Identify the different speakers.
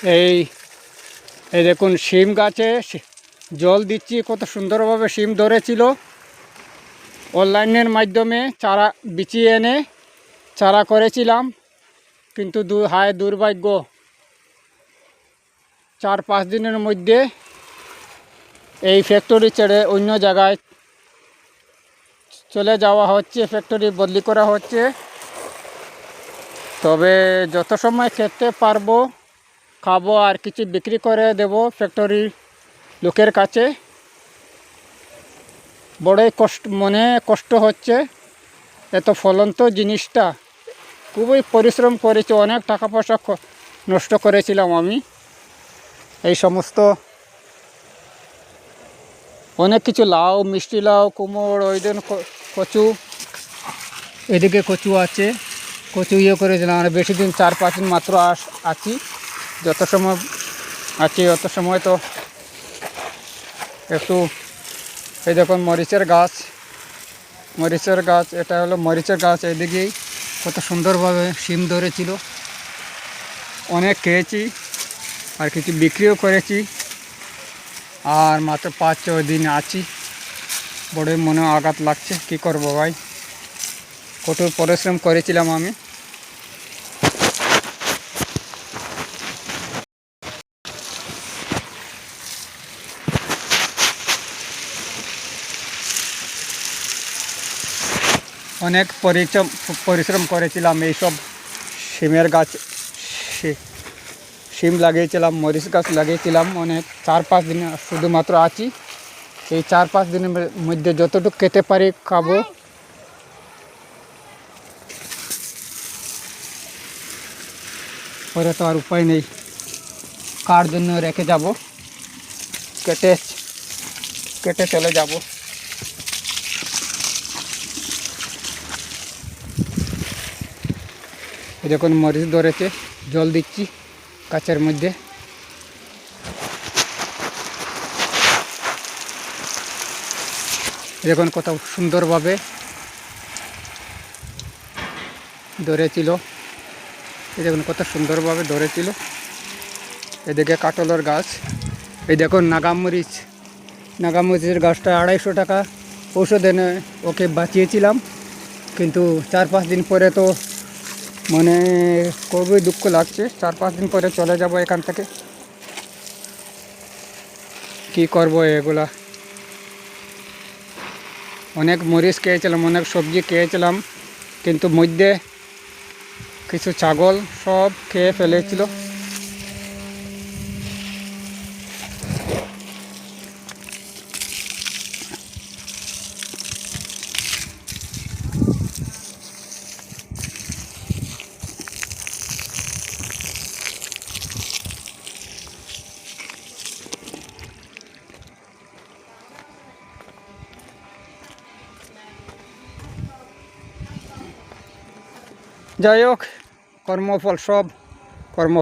Speaker 1: এই এই দেখুন শিম গাছে জল দিচ্ছি, কত সুন্দরভাবে শিম ধরেছিল। অনলাইনের মাধ্যমে চারা বিছিয়ে এনে চারা করেছিলাম, কিন্তু হায় দুর্ভাগ্য, 4-5 দিনের মধ্যে এই ফ্যাক্টরি ছেড়ে অন্য জায়গায় চলে যাওয়া হচ্ছে, ফ্যাক্টরি বদলি করা হচ্ছে। তবে যত সময় খেতে পারবো খাবো, আর কিছু বিক্রি করে দেব ফ্যাক্টরির লোকের কাছে। বড়ই মনে কষ্ট হচ্ছে, এত ফলন্ত জিনিসটা খুবই পরিশ্রম করেছি, অনেক টাকা পয়সা নষ্ট করেছিলাম আমি। এই সমস্ত অনেক কিছু, লাউ, মিষ্টি লাউ, কুমড়, ওই দিন কচু, এদিকে কচু আছে, কচু করেছিলাম। আর বেশি দিন 4-5 দিন মাত্র আছি, যত সময় আছি অত সময় তো একটু। এই দেখুন মরিচের গাছ, এটা হলো মরিচের গাছ। এদিকেই কত সুন্দরভাবে শিম ধরেছিল, অনেক খেয়েছি আর কিছু বিক্রিও করেছি। আর মাত্র 5-6 দিন আছি, বড়ই মনে আঘাত লাগছে। কি করব ভাই, কঠোর পরিশ্রম করেছিলাম আমি। অনেক পরিশ্রম করেছিলাম। এইসব শিমের গাছ, শিম লাগিয়েছিলাম, মরিচ গাছ লাগিয়েছিলাম অনেক। 4-5 দিন শুধুমাত্র আছি। এই 4-5 দিনের মধ্যে যতটুকু খেতে পারি খাবো। পরে তো আর উপায় নেই, কার জন্য রেখে যাব, কেটে চলে যাব। দেখুন মরিচ ধরেছে, জল দিচ্ছি গাছের মধ্যে। দেখুন কত সুন্দরভাবে ধরেছিল, দেখুন কত সুন্দরভাবে ধরেছিল। এদিকে কাটলের গাছ, এই দেখুন নাগামরিচের গাছটা 250 টাকা ঔষধ এনে ওকে বাঁচিয়েছিলাম, কিন্তু 4-5 দিন পরে তো মানে খুবই দুঃখ লাগছে। 4-5 দিন পরে চলে যাব এখান থেকে। কি করব এগুলা, অনেক মরিচ খেয়েছিলাম, অনেক সবজি খেয়েছিলাম, কিন্তু মধ্যে কিছু ছাগল সব খেয়ে ফেলেছিল। যাই হোক, কর্মফল সব কর্ম